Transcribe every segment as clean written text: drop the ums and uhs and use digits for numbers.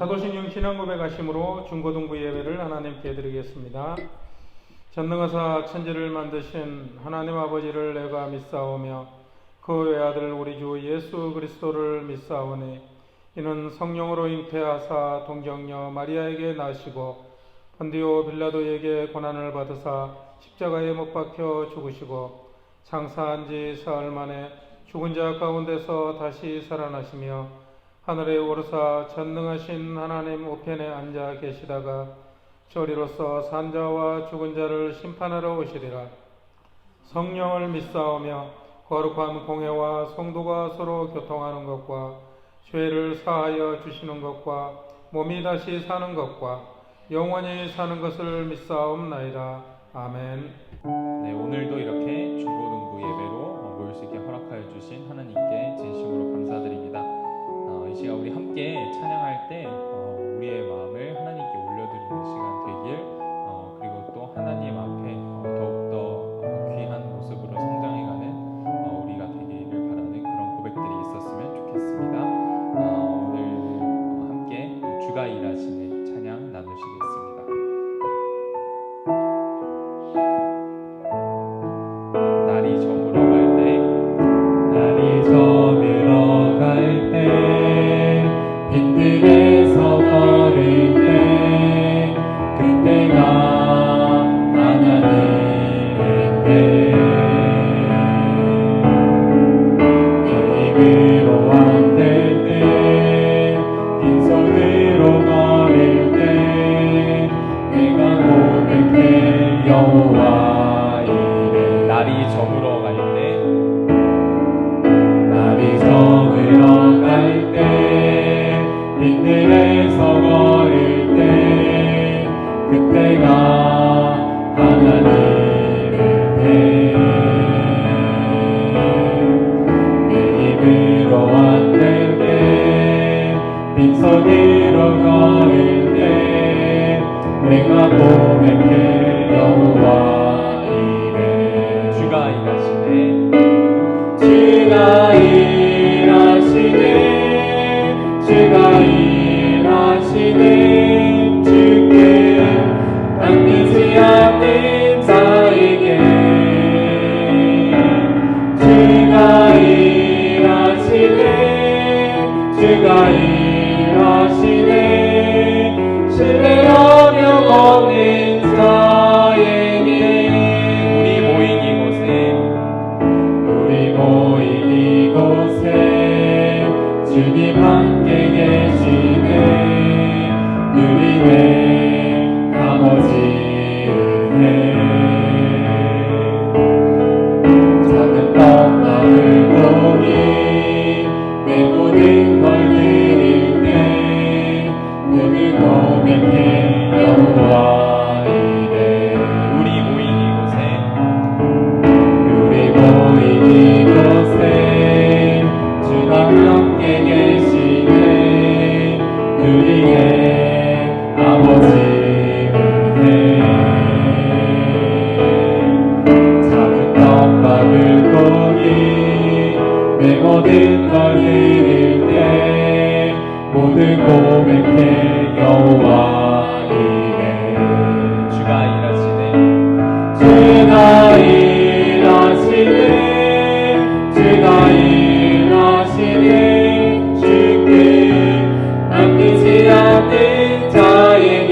사도신경 신앙 고백하심으로 중고등부 예배를 하나님께 드리겠습니다. 전능하사 천지를 만드신 하나님 아버지를 내가 믿사오며 그 외아들 우리 주 예수 그리스도를 믿사오니 이는 성령으로 잉태하사 동정녀 마리아에게 나시고 본디오 빌라도에게 고난을 받으사 십자가에 못 박혀 죽으시고 장사한 지 사흘 만에 죽은 자 가운데서 다시 살아나시며 하늘에 오르사 전능하신 하나님 우편에 앉아 계시다가 저리로서 산자와 죽은 자를 심판하러 오시리라. 성령을 믿사오며 거룩한 공회와 성도가 서로 교통하는 것과 죄를 사하여 주시는 것과 몸이 다시 사는 것과 영원히 사는 것을 믿사옵나이다. 아멘. 네, 오늘도 이렇게 중고등부 예배로 모일 수 있게 허락하여 주신 하나님께 진심으로 감사드립니다. 이 시간 우리 함께 찬양할 때 우리의 마음을 하나님께 올려드리는 시간 되길, 그리고 또 하나님 앞에 더욱더 귀한 모습으로 성장해가는 우리가 되기를 바라는 그런 고백들이 있었으면 좋겠습니다. 오늘 함께 주가 일하시는 찬양 나누시겠습니다. 날이 저물어 갈 때, 날이 저물어 갈 때, 빈들에서 걸을 때, 그때가 하나님의 때. 내 입으로 안될 때, 빈손으로 걸을 때, 내가 고백해 여호와 이래. 날이 저물어 갈 때, 날이 저물어 갈 때, 빈들에서 걸을 때, 그때가 하나님의 때. 내 입으로 안될 때, 빈손으로 걸을 때, 내가 고백해 여호와 이래. 주가 일하시네, 주가 일하시네, 주가 일하시네. 주께 남기지 않는 자에게 주가 일하시네, 주가 일하시네. 신뢰하며 걷는 자에게. 우리 모인 이곳에 주님 함께 계시네. 누리네 아버지 은혜. 작은 떡밥을 보니 내 모든 걸 드릴 때, 눈을 고백해 여호와 이래. 우리 모인 이곳에 주님 함께 계시네. 우리의 아버지 은혜. 작은 떡밥을 보니 내 모든 걸 드릴 때, 모든 고백해 여호와 이래. 주가 일하시네, 주가 일하시네, 주가 일하시네. 주께 남기지 않는 자에게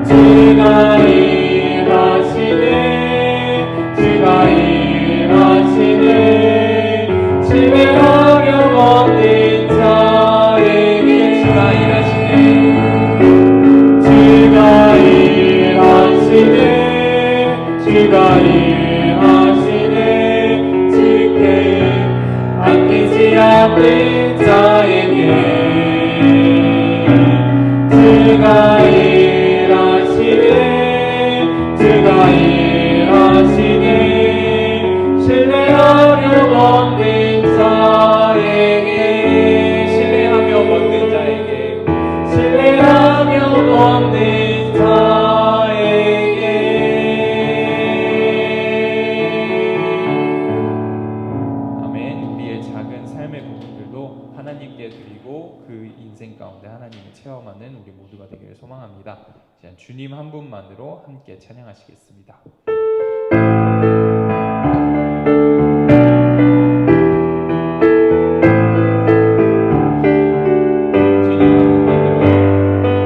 주가 일하시네, 주가 일하시네. 신뢰하며 걷는 자에게 주가 일하시네, 주가 일하시네, 주가 일하시네. 주께 아끼지 않는 자에게 주가 일하시네, 주가 일하시네. 신뢰하며 걷는 자에게, 신뢰하며 걷는 자에게, 신뢰하며 걷는 자에게. 아멘. 우리의 작은 삶의 부분들도 하나님께 드리고 하나님을 체험하는 우리 모두가 되기를 소망합니다. 이제 주님 한 분만으로 함께 찬양하시겠습니다.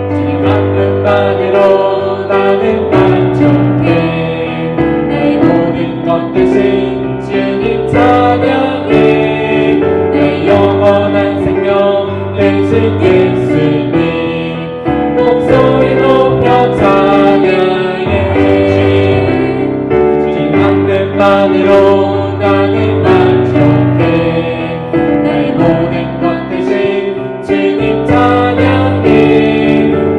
주님 한 분만으로 나는 만족해. 내 모든 것 대신 주님 찬양해. 내 영원한 생명 되신 예수님 목소리 높여 찬양해. 주님 한 분만으로 나는 만족해. 내 모든 것 대신 주님 찬양해.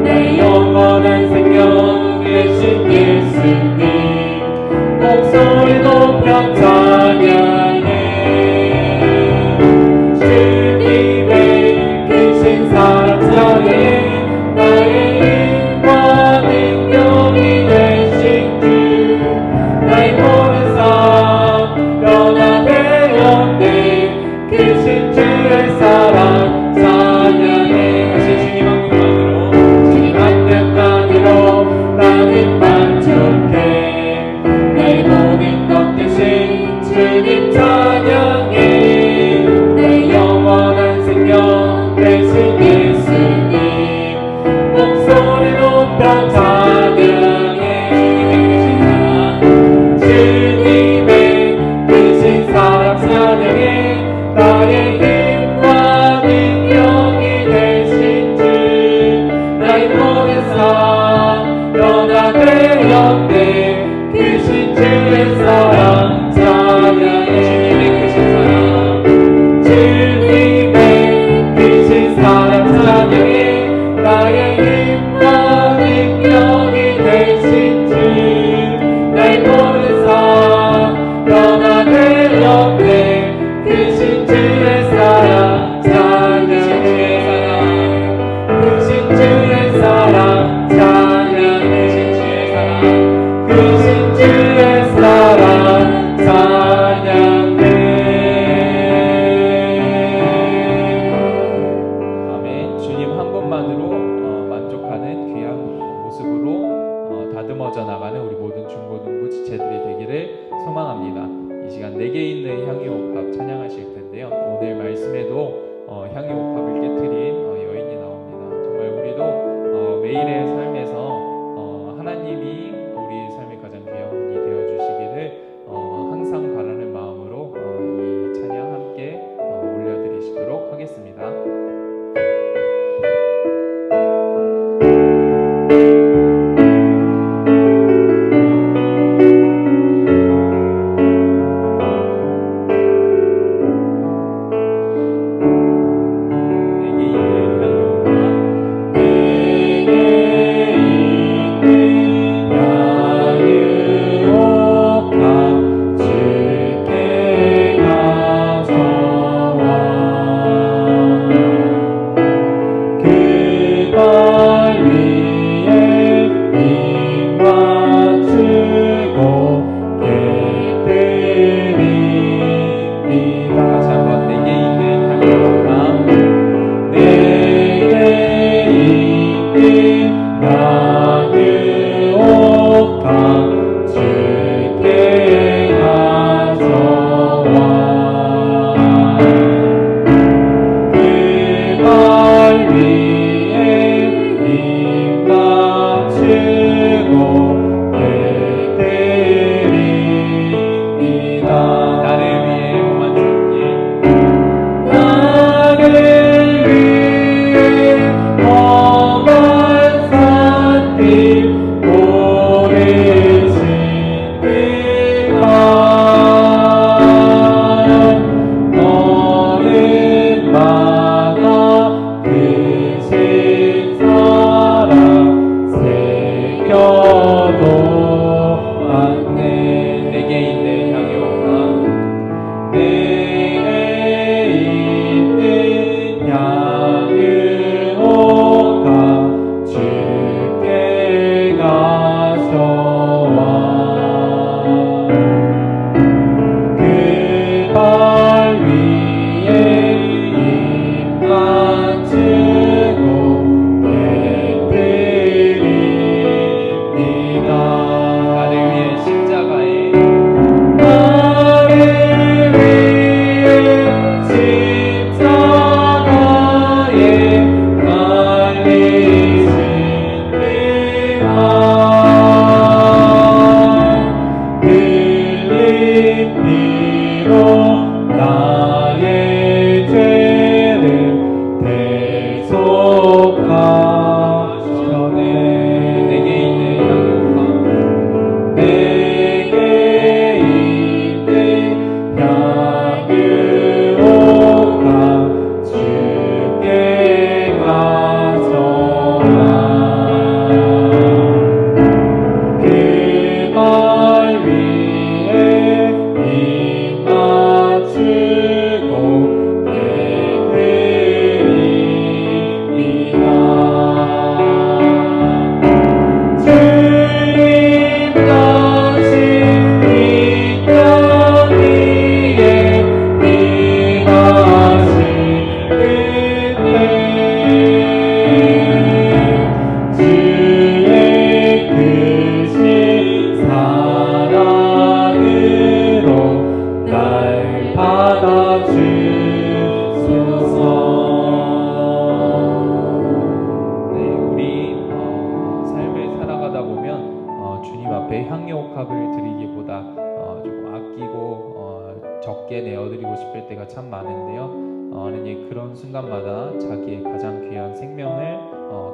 내 영원한 생명 되신 예수님 목소리 높여 찬양해. 주님의 크신 사랑 찬양해. 나의 힘과 능력이 되신 주 나의 모든 삶 변화되었네. 크신 주의 사랑 찬양해. 다시 주님 한 분만으로 주님 한 분만으로 나는 만족해. 내 모든 것 대신 주님 찬양해. 내 영원한 생명 되신 예수님 목소리 높여 찬양해. 주님의 크신 사랑 찬양해. 나의 힘과 능력이 되신 주 나의 모든 삶 변화되었네. 크신 주의 사랑 찬양해. 주님의 크신 사랑 찬양해. 나의 힘과 능력이 되신 주 나의 모든 삶 변화되었네. 크신 주의 사랑 찬양해. 크신 주의 사랑 찬양해. 크신 주의 사랑 찬양해. 아멘. 주님 한 분만으로 만족하는 귀한 모습으로 다듬어져 나가는 우리 모든 중고등부 지체들이 되기를 소망합니다. 이 시간 내게 있는 향유옥합 찬양하실 텐데요. 오늘 말씀에도 향유옥합을 깨트린 여인이 나옵니다. 정말 우리도 매일의 삶에서 하나님이 우리 삶의 가장 귀한 분이 되어주시기를 항상 바라는 마음으로 이 찬양 함께 올려드리시도록 하겠습니다. 내게 있는 적게 내어드리고 싶을 때가 참 많은데요. 하나님 그런 순간마다 자기의 가장 귀한 생명을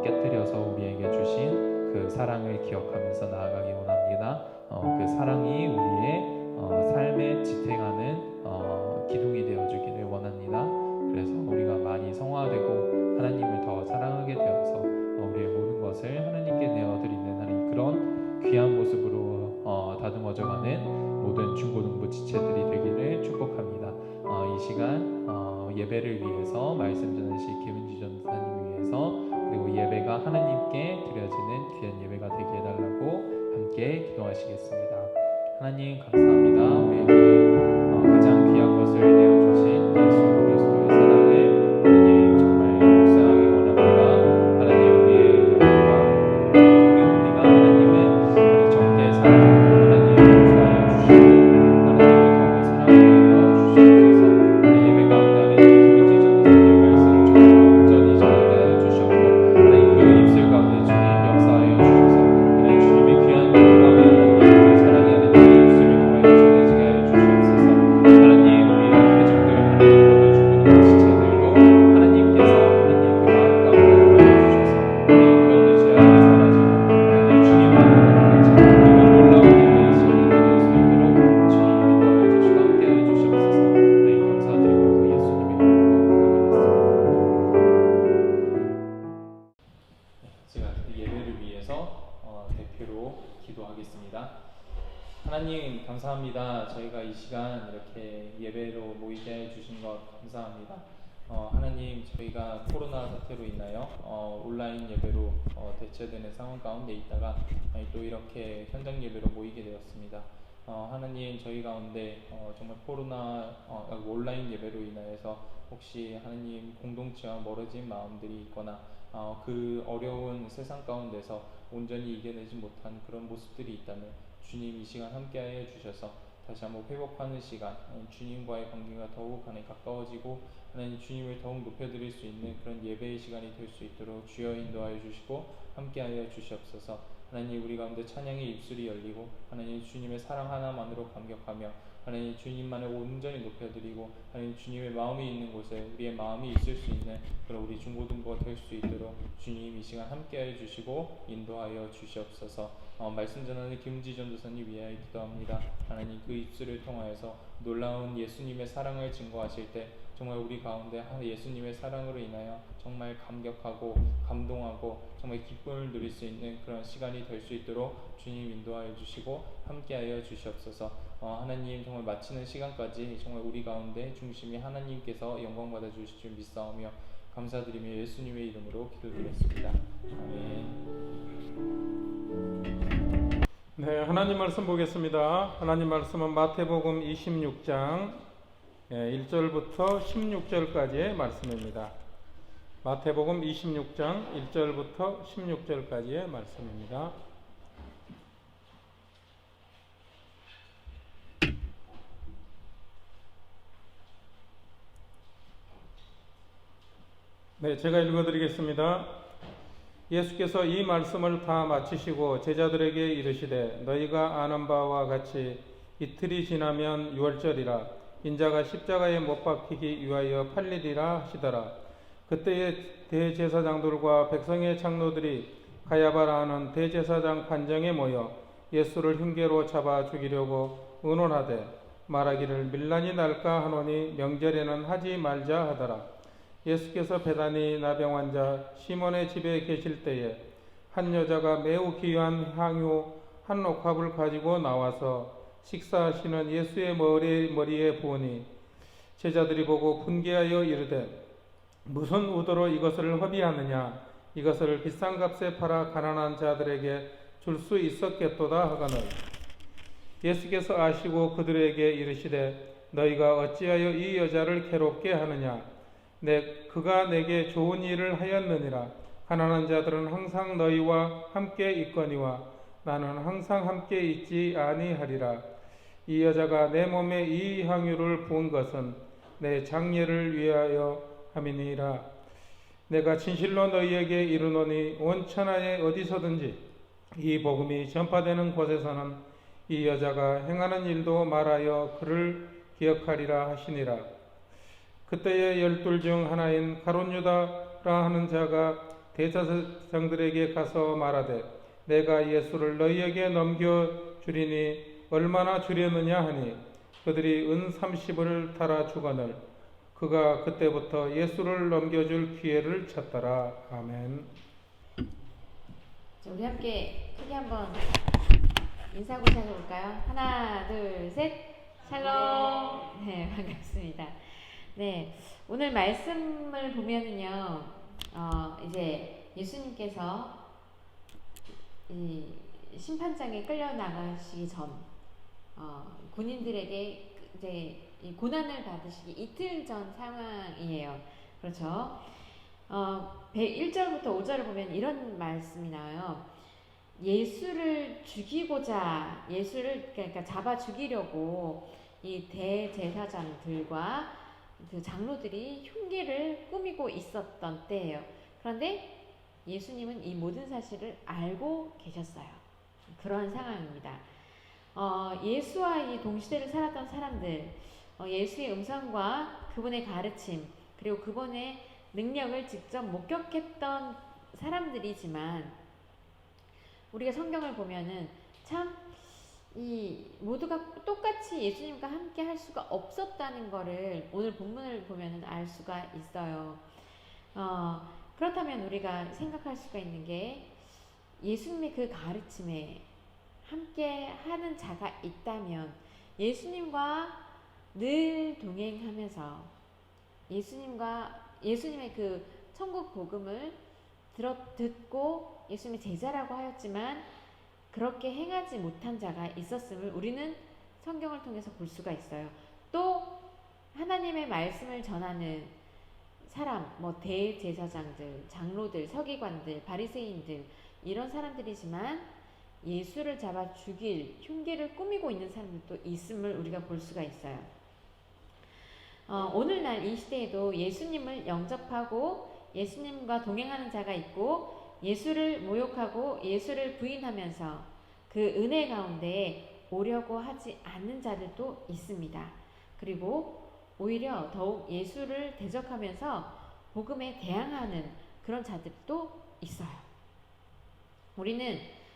깨뜨려서 우리에게 주신 그 사랑을 기억하면서 나아가기 원합니다. 그 사랑이 우리의 삶에 지탱하는 기둥이 되어주기를 원합니다. 그래서 우리가 많이 성화되고 하나님을 더 사랑하게 되어서 우리의 모든 것을 하나님께 내어드리는 하나님 그런 귀한 모습으로 다듬어져가는 모든 중고등부 지체들이 되기를 축복합니다. 이 시간 예배를 위해서 말씀 전하실 김은지 전사님을 위해서 그리고 예배가 하나님께 드려지는 귀한 예배가 되게 해달라고 함께 기도하시겠습니다. 하나님 감사합니다. 우리에게 가장 귀한 것을 내어주신 예수 그리스도의 사랑을 하나님 정말 묵상하기 원합니다. 하나님 우리의 영광 우리가 하나님은 적게 사랑하고 하나님 용서하여 주시고 하나님을 더 사랑하여 주시옵소서. 우리 예배 가운데 하나님 김은지 전사님의 말씀 정말 온전히 전하게 하여 주셨고 하나님 그 입술 가운데 주님 역사하여 주셔서 하나님 주님의 귀한 영광의 하나님 그 사랑의 하나님 입술을 통하여 전해지게 하여 주시옵소서. 하나님 우리의 가족들 하나님 모든 중고등부 지체들도 하나님께서 하나님 그 마음 가운데 임하여 주셔서 하나님 그런데 죄악이 사라지고 하나님 주님만으로 가득 찬 이런 놀라운 예배의 시간이 될 수 있도록 주님 인도하여 주시고 함께 하여 주시옵소서. 하나님 감사드리며 예수님의 이름으로 기도드렸습니다. 제가 예배를 위해서 대표로 기도하겠습니다. 하나님 감사합니다. 저희가 이 시간 이렇게 예배로 모이게 해주신 것 감사합니다. 하나님 저희가 코로나 사태로 인하여 온라인 예배로 대체되는 상황 가운데 있다가 또 이렇게 현장 예배로 모이게 되었습니다. 하나님 저희 가운데 정말 코로나 온라인 예배로 인하여서 혹시 하나님 공동체와 멀어진 마음들이 있거나 그 어려운 세상 가운데서 온전히 이겨내지 못한 그런 모습들이 있다면 주님 이 시간 함께하여 주셔서 다시 한번 회복하는 시간 주님과의 관계가 더욱 하나님 가까워지고 하나님 주님을 더욱 높여드릴 수 있는 그런 예배의 시간이 될 수 있도록 주여 인도하여 주시고 함께하여 주시옵소서. 하나님 우리 가운데 찬양의 입술이 열리고 하나님 주님의 사랑 하나만으로 감격하며 하나님 주님만을 온전히 높여드리고 하나님 주님의 마음이 있는 곳에 우리의 마음이 있을 수 있는 그런 우리 중고등부가 될 수 있도록 주님 이 시간 함께하여 주시고 인도하여 주시옵소서. 말씀 전하는 김은지 전도사님 위하여 기도합니다. 하나님 그 입술을 통하여서 놀라운 예수님의 사랑을 증거하실 때 정말 우리 가운데 예수님의 사랑으로 인하여 정말 감격하고 감동하고 정말 기쁨을 누릴 수 있는 그런 시간이 될 수 있도록 주님 인도하여 주시고 함께하여 주시옵소서. 하나님 정말 마치는 시간까지 정말 우리 가운데 중심이 하나님께서 영광 받아 주실 줄 믿사오며 감사드리며 예수님의 이름으로 기도드렸습니다. 아멘. 네, 하나님 말씀 보겠습니다. 하나님 말씀은 마태복음 26장 1절부터 16절까지의 말씀입니다. 마태복음 26장 1절부터 16절까지의 말씀입니다. 네, 제가 읽어드리겠습니다. 예수께서 이 말씀을 다 마치시고 제자들에게 이르시되 너희가 아는 바와 같이 이틀이 지나면 유월절이라 인자가 십자가에 못 박히기 위하여 팔리리라 하시더라. 그때에 대제사장들과 백성의 장로들이 가야바라 하는 대제사장 관정에 모여 예수를 흉계로 잡아 죽이려고 의논하되 말하기를 밀란이 날까 하노니 명절에는 하지 말자 하더라. 예수께서 베다니 나병 환자 시몬의 집에 계실 때에 한 여자가 매우 귀한 향유 한 옥합을 가지고 나와서 식사하시는 예수의 머리에 부으니 제자들이 보고 분개하여 이르되 무슨 의도로 이것을 허비하느냐 이것을 비싼 값에 팔아 가난한 자들에게 줄 수 있었겠도다 하거늘 예수께서 아시고 그들에게 이르시되 너희가 어찌하여 이 여자를 괴롭게 하느냐 그가 내게 좋은 일을 하였느니라. 가난한 자들은 항상 너희와 함께 있거니와 나는 항상 함께 있지 아니하리라. 이 여자가 내 몸에 이 향유를 부은 것은 내 장례를 위하여 함이니라. 내가 진실로 너희에게 이르노니 온 천하에 어디서든지 이 복음이 전파되는 곳에서는 이 여자가 행하는 일도 말하여 그를 기억하리라 하시니라. 그때에 12 중 하나인 가룟 유다라 하는 자가 대제사장들에게 가서 말하되 내가 예수를 너희에게 넘겨주리니 얼마나 주려느냐 하니 그들이 은 30을 달아 주거늘 그가 그때부터 예수를 넘겨줄 기회를 찾더라. 아멘. 자, 우리 함께 크게 한번 인사하고 시작해볼까요? 하나, 둘, 셋. 샬롬. 네, 반갑습니다. 네, 오늘 말씀을 보면은요, 이제 예수님께서 이 심판장에 끌려 나가시기 전, 군인들에게 이제 이 고난을 받으시기 이틀 전 상황이에요. 그렇죠? 1절부터 5절을 보면 이런 말씀이 나와요. 예수를 죽이고자, 예수를 그러니까 잡아 죽이려고 이 대제사장들과 그 장로들이 흉기를 꾸미고 있었던 때예요. 그런데 예수님은 이 모든 사실을 알고 계셨어요. 그런 상황입니다. 예수와 이 동시대를 살았던 사람들, 예수의 음성과 그분의 가르침, 그리고 그분의 능력을 직접 목격했던 사람들이지만 우리가 성경을 보면은 참 이 모두가 똑같이 예수님과 함께 할 수가 없었다는 거를 오늘 본문을 보면은 알 수가 있어요. 그렇다면 우리가 생각할 수가 있는 게 예수님의 그 가르침에 함께 하는 자가 있다면 예수님과 늘 동행하면서 예수님의 그 천국 복음을 듣고 예수님의 제자라고 하였지만 그렇게 행하지 못한 자가 있었음을 우리는 성경을 통해서 볼 수가 있어요. 또 하나님의 말씀을 전하는 사람, 대제사장들, 장로들, 서기관들, 바리새인들 이런 사람들이지만 예수를 잡아 죽일 흉기를 꾸미고 있는 사람들도 있음을 우리가 볼 수가 있어요. 오늘날 이 시대에도 예수님을 영접하고 예수님과 동행하는 자가 있고 예수를 모욕하고 예수를 부인하면서 그 은혜 가운데 오려고 하지 않는 자들도 있습니다. 그리고 오히려 더욱 예수를 대적하면서 복음에 대항하는 그런 자들도 있어요.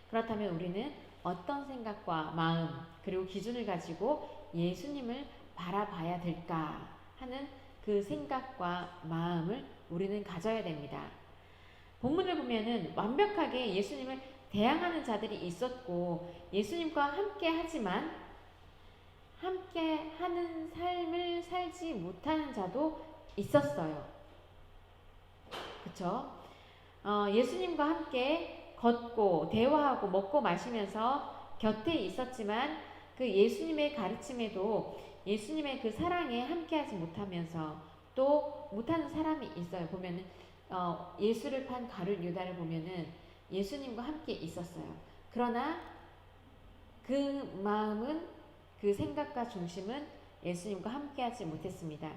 그렇다면 우리는 어떤 생각과 마음 그리고 기준을 가지고 예수님을 바라봐야 될까 하는 그 생각과 마음을 우리는 가져야 됩니다. 본문을 보면은 완벽하게 예수님을 대항하는 자들이 있었고 예수님과 함께 하지만 함께 하는 삶을 살지 못하는 자도 있었어요. 그쵸? 예수님과 함께 걷고 대화하고 먹고 마시면서 곁에 있었지만 그 예수님의 가르침에도 예수님의 그 사랑에 함께하지 못하면서 또 못하는 사람이 있어요. 보면은 예수를 판 가룟 유다를 보면은 예수님과 함께 있었어요. 그러나 그 마음은 그 생각과 중심은 예수님과 함께하지 못했습니다.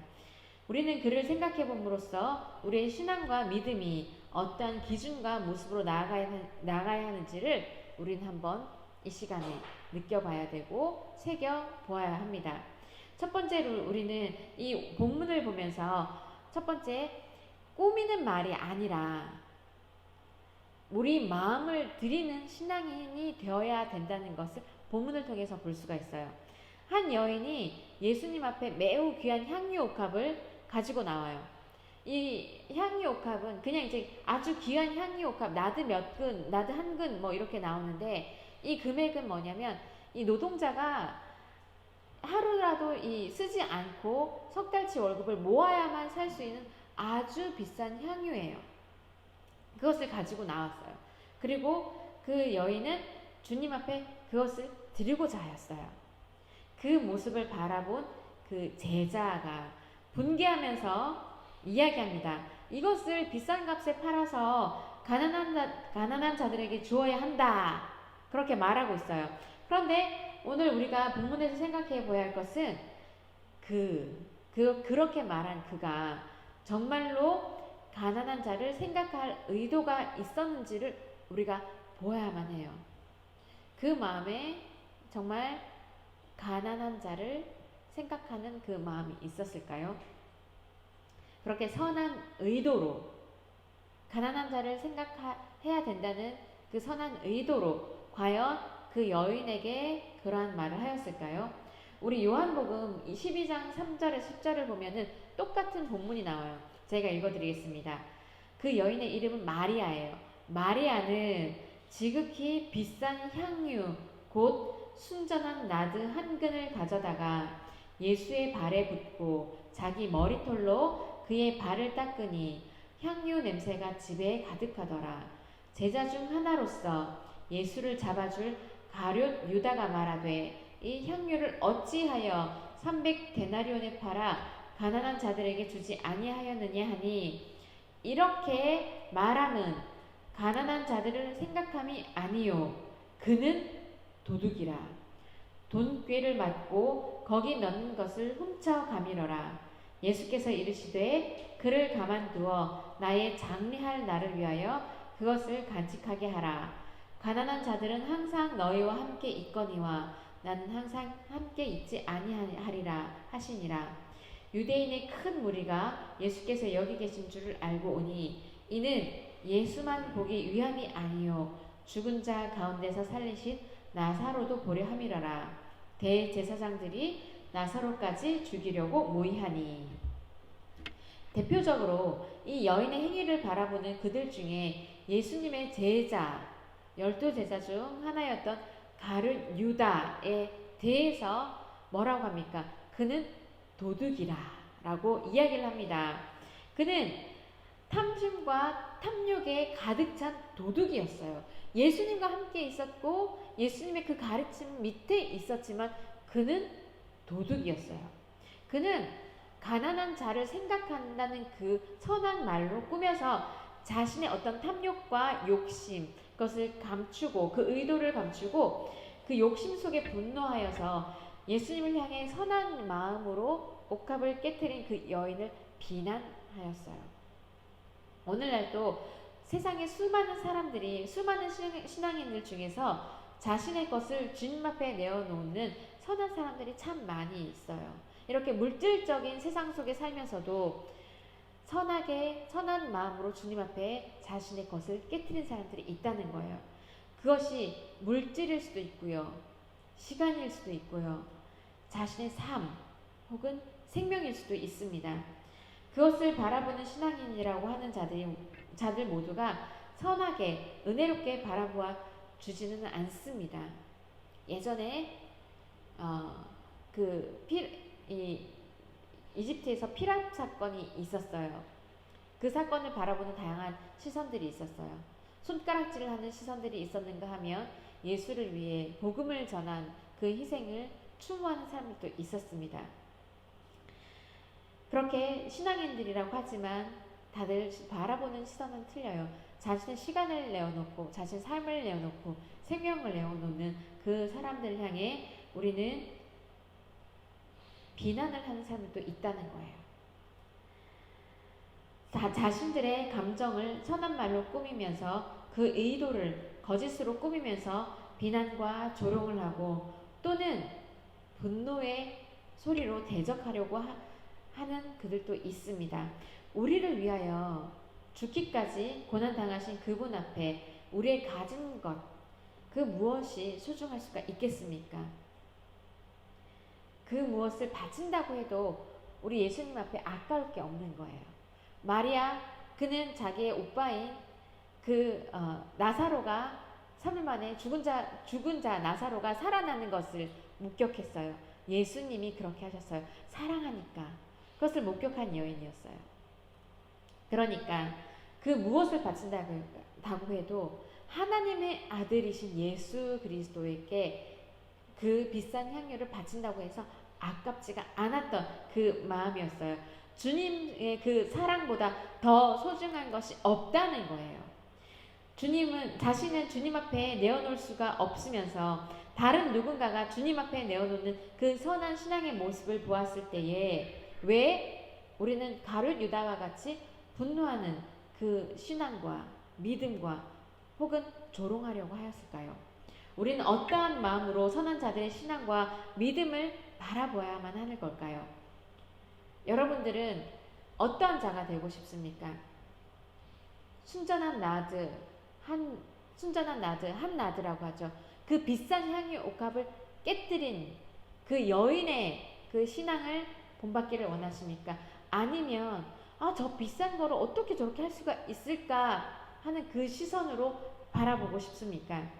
우리는 그를 생각해 봄으로써 우리의 신앙과 믿음이 어떠한 기준과 모습으로 나아가야 하는지를 우리는 한번 이 시간에 느껴봐야 되고 새겨보아야 합니다. 첫 번째로 우리는 이 본문을 보면서 첫 번째 꾸미는 말이 아니라 우리 마음을 드리는 신앙인이 되어야 된다는 것을 본문을 통해서 볼 수가 있어요. 한 여인이 예수님 앞에 매우 귀한 향유 옥합을 가지고 나와요. 이 향유 옥합은 그냥 이제 아주 귀한 향유 옥합 나드 몇 근, 나드 한 근 이렇게 나오는데 이 금액은 뭐냐면 이 노동자가 하루라도 쓰지 않고 석 달치 월급을 모아야만 살 수 있는 아주 비싼 향유예요. 그것을 가지고 나왔어요. 그리고 그 여인은 주님 앞에 그것을 드리고자 하였어요. 그 모습을 바라본 그 제자가 분개하면서 이야기합니다. 이것을 비싼 값에 팔아서 가난한 자들에게 주어야 한다. 그렇게 말하고 있어요. 그런데 오늘 우리가 본문에서 생각해 보아야 할 것은 그렇게 말한 그가 정말로 가난한 자를 생각할 의도가 있었는지를 우리가 보아야만 해요. 그 마음에 정말 가난한 자를 생각하는 그 마음이 있었을까요? 그렇게 선한 의도로 가난한 자를 생각해야 된다는 그 선한 의도로 과연 그 여인에게 그러한 말을 하였을까요? 우리 요한복음 12장 3절에 10절을 보면은 똑같은 본문이 나와요. 제가 읽어드리겠습니다. 그 여인의 이름은 마리아예요. 마리아는 지극히 비싼 향유 곧 순전한 나드 한 근을 가져다가 예수의 발에 붓고 자기 머리털로 그의 발을 닦으니 향유 냄새가 집에 가득하더라. 제자 중 하나로서 예수를 잡아줄 가룟 유다가 말하되 이 향유를 어찌하여 300데나리온에 팔아 가난한 자들에게 주지 아니하였느냐 하니 이렇게 말함은 가난한 자들을 생각함이 아니요 그는 도둑이라. 돈꾀를 맞고 거기 넣는 것을 훔쳐 가미러라. 예수께서 이르시되 그를 가만두어 나의 장례할 날을 위하여 그것을 간직하게 하라. 가난한 자들은 항상 너희와 함께 있거니와 나는 항상 함께 있지 아니하리라 하시니라. 유대인의 큰 무리가 예수께서 여기 계신 줄을 알고 오니 이는 예수만 보기 위함이 아니요 죽은 자 가운데서 살리신 나사로도 보려 함이라라. 대제사장들이 나사로까지 죽이려고 모의하니. 대표적으로 이 여인의 행위를 바라보는 그들 중에 예수님의 제자 12제자 중 하나였던 가룟 유다에 대해서 뭐라고 합니까? 그는 도둑이라 라고 이야기를 합니다. 그는 탐심과 탐욕에 가득 찬 도둑이었어요. 예수님과 함께 있었고 예수님의 그 가르침 밑에 있었지만 그는 도둑이었어요. 그는 가난한 자를 생각한다는 그 선한 말로 꾸며서 자신의 어떤 탐욕과 욕심 그것을 감추고 그 의도를 감추고 그 욕심 속에 분노하여서 예수님을 향해 선한 마음으로 옥합을 깨트린 그 여인을 비난하였어요. 오늘날도 세상에 수많은 사람들이 수많은 신앙인들 중에서 자신의 것을 주님 앞에 내어놓는 선한 사람들이 참 많이 있어요. 이렇게 물질적인 세상 속에 살면서도 선하게 선한 마음으로 주님 앞에 자신의 것을 깨트린 사람들이 있다는 거예요. 그것이 물질일 수도 있고요. 시간일 수도 있고요. 자신의 삶 혹은 생명일 수도 있습니다. 그것을 바라보는 신앙인이라고 하는 자들 모두가 선하게 은혜롭게 바라보아 주지는 않습니다. 예전에 이집트에서 피랍 사건이 있었어요. 그 사건을 바라보는 다양한 시선들이 있었어요. 손가락질을 하는 시선들이 있었는가 하면 예수를 위해 복음을 전한 그 희생을 추모하는 사람들도 있었습니다. 그렇게 신앙인들이라고 하지만 다들 바라보는 시선은 틀려요. 자신의 시간을 내어놓고 자신의 삶을 내어놓고 생명을 내어놓는 그 사람들을 향해 우리는 비난을 하는 사람들도 있다는 거예요. 자신들의 감정을 선한 말로 꾸미면서 그 의도를 거짓으로 꾸미면서 비난과 조롱을 하고 또는 분노의 소리로 대적하려고 하는 그들도 있습니다. 우리를 위하여 죽기까지 고난당하신 그분 앞에 우리의 가진 것, 그 무엇이 소중할 수가 있겠습니까? 그 무엇을 바친다고 해도 우리 예수님 앞에 아까울 게 없는 거예요. 마리아, 그는 자기의 오빠인 나사로가 3일 만에 죽은 자 나사로가 살아나는 것을 목격했어요. 예수님이 그렇게 하셨어요. 사랑하니까. 그것을 목격한 여인이었어요. 그러니까 그 무엇을 바친다고 해도 하나님의 아들이신 예수 그리스도에게 그 비싼 향유를 바친다고 해서 아깝지가 않았던 그 마음이었어요. 주님의 그 사랑보다 더 소중한 것이 없다는 거예요. 자신은 주님 앞에 내어놓을 수가 없으면서 다른 누군가가 주님 앞에 내어놓는 그 선한 신앙의 모습을 보았을 때에 왜 우리는 가룟 유다와 같이 분노하는 그 신앙과 믿음과 혹은 조롱하려고 하였을까요? 우리는 어떠한 마음으로 선한 자들의 신앙과 믿음을 바라보아야만 하는 걸까요? 여러분들은 어떠한 자가 되고 싶습니까? 순전한 나드, 한 나드라고 하죠. 그 비싼 향유 옥합을 깨뜨린 그 여인의 그 신앙을 본받기를 원하십니까? 아니면 저 비싼 거를 어떻게 저렇게 할 수가 있을까 하는 그 시선으로 바라보고 싶습니까?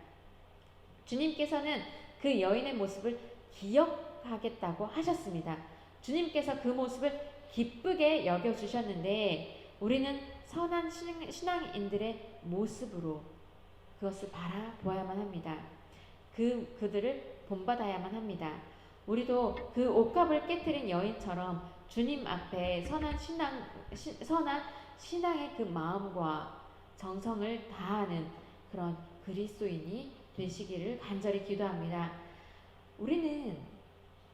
주님께서는 그 여인의 모습을 기억하겠다고 하셨습니다. 주님께서 그 모습을 기쁘게 여겨주셨는데 우리는 선한 신앙인들의 모습으로 그것을 바라보아야만 합니다. 그들을 본받아야만 합니다. 우리도 그 옥합을 깨뜨린 여인처럼 주님 앞에 선한 신앙의 그 마음과 정성을 다하는 그런 그리스도인이 되시기를 간절히 기도합니다. 우리는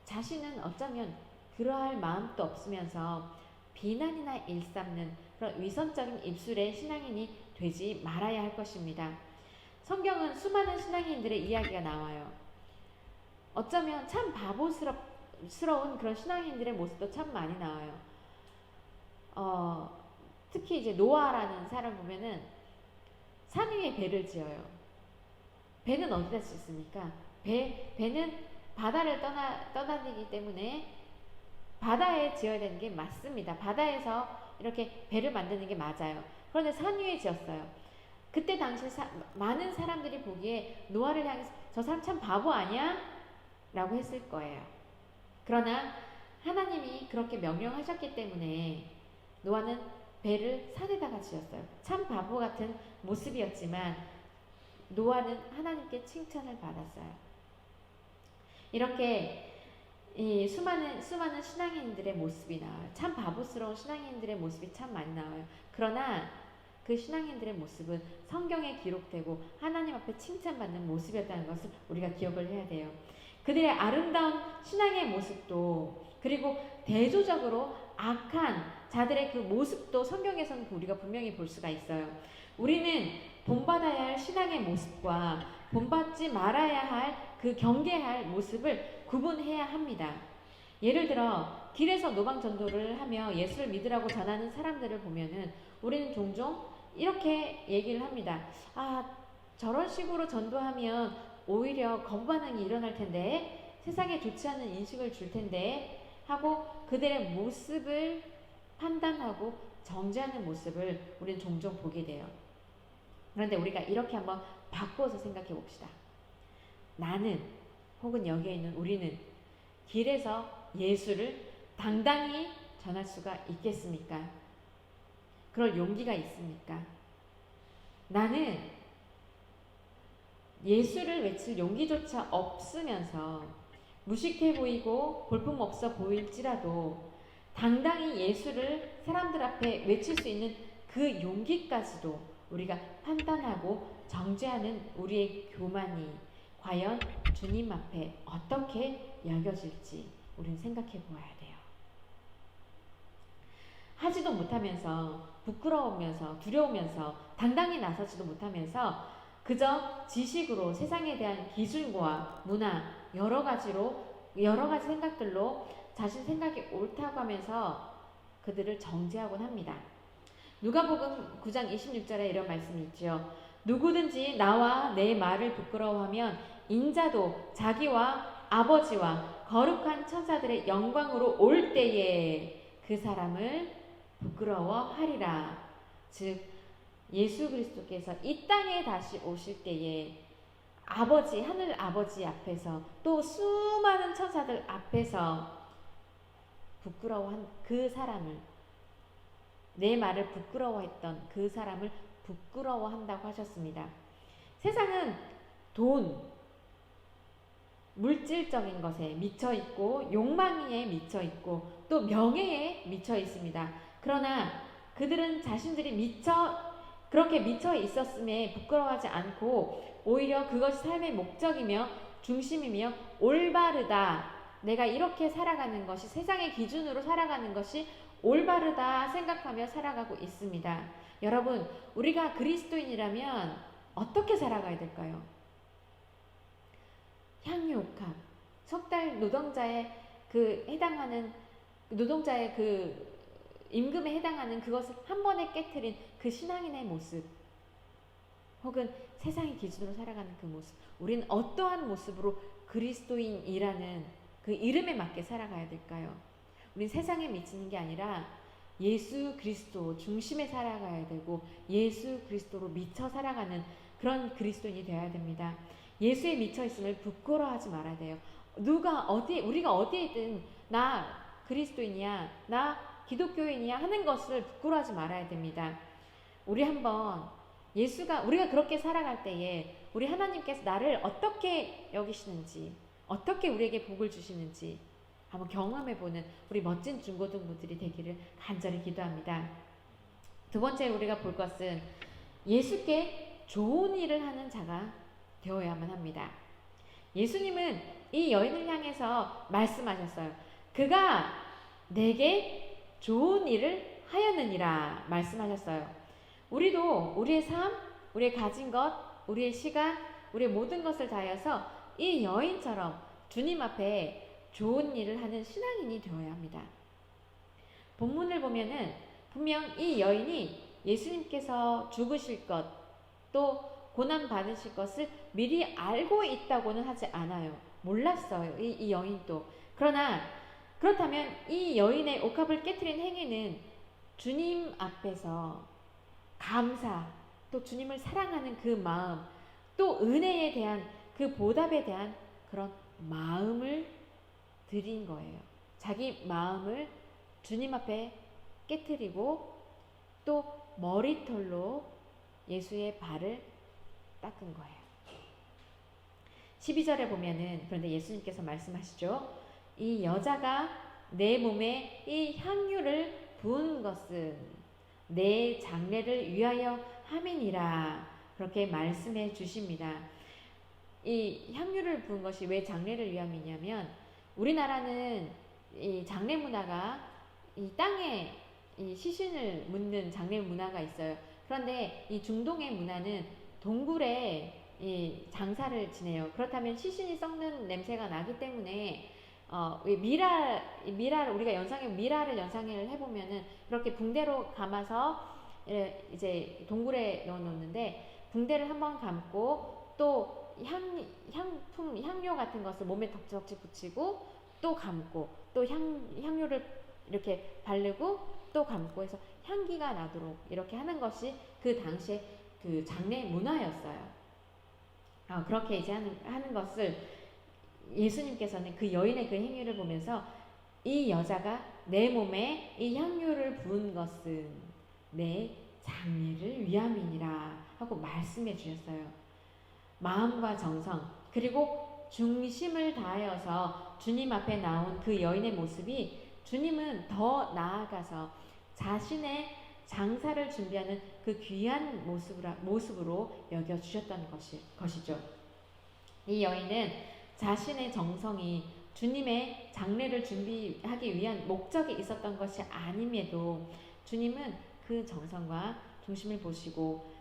자신은 어쩌면 그러할 마음도 없으면서 비난이나 일삼는 그런 위선적인 입술의 신앙인이 되지 말아야 할 것입니다. 성경은 수많은 신앙인들의 이야기가 나와요. 어쩌면 참 바보스러운 그런 신앙인들의 모습도 참 많이 나와요. 특히 이제 노아라는 사람 보면은 산 위에 배를 지어요. 배는 어디다 짓습니까? 배는 바다를 떠다니기 때문에 바다에 지어야 되는 게 맞습니다. 바다에서 이렇게 배를 만드는 게 맞아요. 그런데 산 위에 지었어요. 그때 당시 많은 사람들이 보기에 노아를 향해서 저 사람 참 바보 아니야? 라고 했을 거예요. 그러나 하나님이 그렇게 명령하셨기 때문에 노아는 배를 산에다가 지었어요. 참 바보 같은 모습이었지만 노아는 하나님께 칭찬을 받았어요. 이렇게 이 수많은 신앙인들의 모습이 나와요. 참 바보스러운 신앙인들의 모습이 참 많이 나와요. 그러나 그 신앙인들의 모습은 성경에 기록되고 하나님 앞에 칭찬받는 모습이었다는 것을 우리가 기억을 해야 돼요. 그들의 아름다운 신앙의 모습도 그리고 대조적으로 악한 자들의 그 모습도 성경에서는 우리가 분명히 볼 수가 있어요. 우리는 본받아야 할 신앙의 모습과 본받지 말아야 할 그 경계할 모습을 구분해야 합니다. 예를 들어 길에서 노방 전도를 하며 예수를 믿으라고 전하는 사람들을 보면은 우리는 종종 이렇게 얘기를 합니다. 저런 식으로 전도하면 오히려 거부 반응이 일어날 텐데, 세상에 좋지 않은 인식을 줄 텐데 하고 그들의 모습을 판단하고 정죄하는 모습을 우리는 종종 보게 돼요. 그런데 우리가 이렇게 한번 바꿔서 생각해 봅시다. 나는 혹은 여기에 있는 우리는 길에서 예수를 당당히 전할 수가 있겠습니까? 그럴 용기가 있습니까? 나는 예수를 외칠 용기조차 없으면서 무식해 보이고 볼품없어 보일지라도 당당히 예수를 사람들 앞에 외칠 수 있는 그 용기까지도 우리가 판단하고 정죄하는 우리의 교만이 과연 주님 앞에 어떻게 여겨질지 우리는 생각해 보아야 돼요. 하지도 못하면서 부끄러우면서 두려우면서 당당히 나서지도 못하면서 그저 지식으로 세상에 대한 기준과 문화 여러 가지 생각들로 자신 생각이 옳다고 하면서 그들을 정죄하곤 합니다. 누가복음 9장 26절에 이런 말씀이 있죠. 누구든지 나와 내 말을 부끄러워하면 인자도 자기와 아버지와 거룩한 천사들의 영광으로 올 때에 그 사람을 부끄러워하리라. 즉 예수 그리스도께서 이 땅에 다시 오실 때에 아버지, 하늘 아버지 앞에서 또 수많은 천사들 앞에서 부끄러워한 그 사람을, 내 말을 부끄러워했던 그 사람을 부끄러워한다고 하셨습니다. 세상은 돈, 물질적인 것에 미쳐 있고 욕망에 미쳐 있고 또 명예에 미쳐 있습니다. 그러나 그들은 자신들이 그렇게 미쳐 있었음에 부끄러워하지 않고 오히려 그것이 삶의 목적이며 중심이며 올바르다, 내가 이렇게 살아가는 것이, 세상의 기준으로 살아가는 것이 올바르다 생각하며 살아가고 있습니다. 여러분, 우리가 그리스도인이라면 어떻게 살아가야 될까요? 향유 옥합, 석 달 노동자의 그 해당하는 노동자의 그 임금에 해당하는 그것을 한 번에 깨트린 그 신앙인의 모습, 혹은 세상의 기준으로 살아가는 그 모습, 우리는 어떠한 모습으로 그리스도인이라는 그 이름에 맞게 살아가야 될까요? 우린 세상에 미치는 게 아니라 예수 그리스도 중심에 살아가야 되고 예수 그리스도로 미쳐 살아가는 그런 그리스도인이 되어야 됩니다. 예수에 미쳐 있음을 부끄러워하지 말아야 돼요. 우리가 어디에든 나 그리스도인이야, 나 기독교인이야 하는 것을 부끄러워하지 말아야 됩니다. 우리 한번 우리가 그렇게 살아갈 때에 우리 하나님께서 나를 어떻게 여기시는지, 어떻게 우리에게 복을 주시는지 한번 경험해보는 우리 멋진 중고등부들이 되기를 간절히 기도합니다. 두 번째로 우리가 볼 것은 예수께 좋은 일을 하는 자가 되어야만 합니다. 예수님은 이 여인을 향해서 말씀하셨어요. 그가 내게 좋은 일을 하였느니라 말씀하셨어요. 우리도 우리의 삶, 우리의 가진 것, 우리의 시간, 우리의 모든 것을 다하여서 이 여인처럼 주님 앞에 좋은 일을 하는 신앙인이 되어야 합니다. 본문을 보면은 분명 이 여인이 예수님께서 죽으실 것, 또 고난 받으실 것을 미리 알고 있다고는 하지 않아요. 몰랐어요. 이 여인도. 그러나 그렇다면 이 여인의 옥합을 깨트린 행위는 주님 앞에서 감사, 또 주님을 사랑하는 그 마음, 또 은혜에 대한 그 보답에 대한 그런 마음을 드린 거예요. 자기 마음을 주님 앞에 깨트리고 또 머리털로 예수의 발을 닦은 거예요. 12절에 보면은 그런데 예수님께서 말씀하시죠. 이 여자가 내 몸에 이 향유를 부은 것은 내 장례를 위하여 함이니라 그렇게 말씀해 주십니다. 이 향유를 부은 것이 왜 장례를 위함이냐면 우리나라는 이 장례 문화가 이 땅에 이 시신을 묻는 장례 문화가 있어요. 그런데 이 중동의 문화는 동굴에 이 장사를 지내요. 그렇다면 시신이 썩는 냄새가 나기 때문에 미라 우리가 미라를 연상을 해보면은 그렇게 붕대로 감아서 이제 동굴에 넣어놓는데 붕대를 한번 감고 또 향료 같은 것을 몸에 덕지덕지 붙이고 또 감고 또 향료를 이렇게 바르고 또 감고 해서 향기가 나도록 이렇게 하는 것이 그 당시에 그 장례 문화였어요. 그렇게 이제 하는 것을 예수님께서는 그 여인의 그 행위를 보면서 이 여자가 내 몸에 이 향유를 부은 것은 내 장례를 위함이니라 하고 말씀해 주셨어요. 마음과 정성 그리고 중심을 다하여서 주님 앞에 나온 그 여인의 모습이 주님은 더 나아가서 자신의 장사를 준비하는 그 귀한 모습으로 여겨주셨던 것이죠. 이 여인은 자신의 정성이 주님의 장례를 준비하기 위한 목적이 있었던 것이 아님에도 주님은 그 정성과 중심을 보시고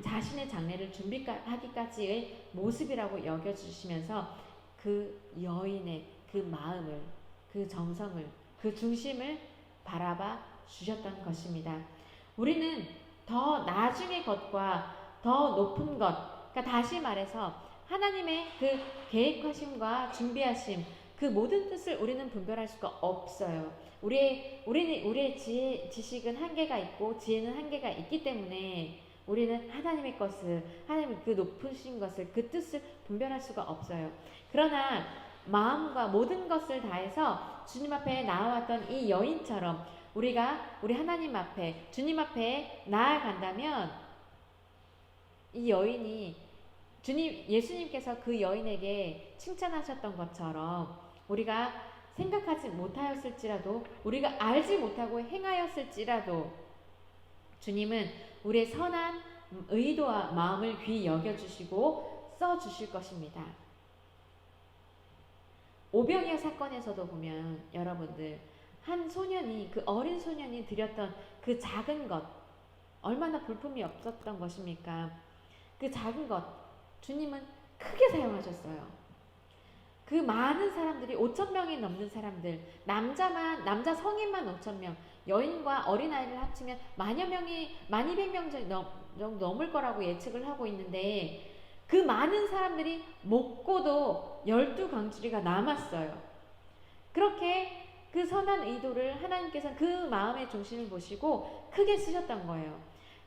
자신의 장례를 준비하기까지의 모습이라고 여겨주시면서 그 여인의 그 마음을, 그 정성을, 그 중심을 바라봐 주셨던 것입니다. 우리는 더 나중의 것과 더 높은 것, 그러니까 다시 말해서 하나님의 그 계획하심과 준비하심, 그 모든 뜻을 우리는 분별할 수가 없어요. 우리의 지식은 한계가 있고 지혜는 한계가 있기 때문에 우리는 하나님의 것을, 하나님의 그 높으신 것을, 그 뜻을 분별할 수가 없어요. 그러나 마음과 모든 것을 다해서 주님 앞에 나아왔던 이 여인처럼 우리 하나님 앞에, 주님 앞에 나아간다면 이 여인이 예수님께서 그 여인에게 칭찬하셨던 것처럼 우리가 생각하지 못하였을지라도, 우리가 알지 못하고 행하였을지라도 주님은 우리의 선한 의도와 마음을 귀히 여겨주시고 써주실 것입니다. 오병이어 사건에서도 보면 여러분들 그 어린 소년이 드렸던 그 작은 것 얼마나 볼품이 없었던 것입니까? 그 작은 것 주님은 크게 사용하셨어요. 그 많은 사람들이 5천 명이 넘는 사람들, 남자 성인만 5천 명, 여인과 어린아이를 합치면 만여 명이 1200명 정도 넘을 거라고 예측을 하고 있는데, 그 많은 사람들이 먹고도 12광주리가 남았어요. 그렇게 그 선한 의도를 하나님께서 그 마음의 중심을 보시고 크게 쓰셨던 거예요.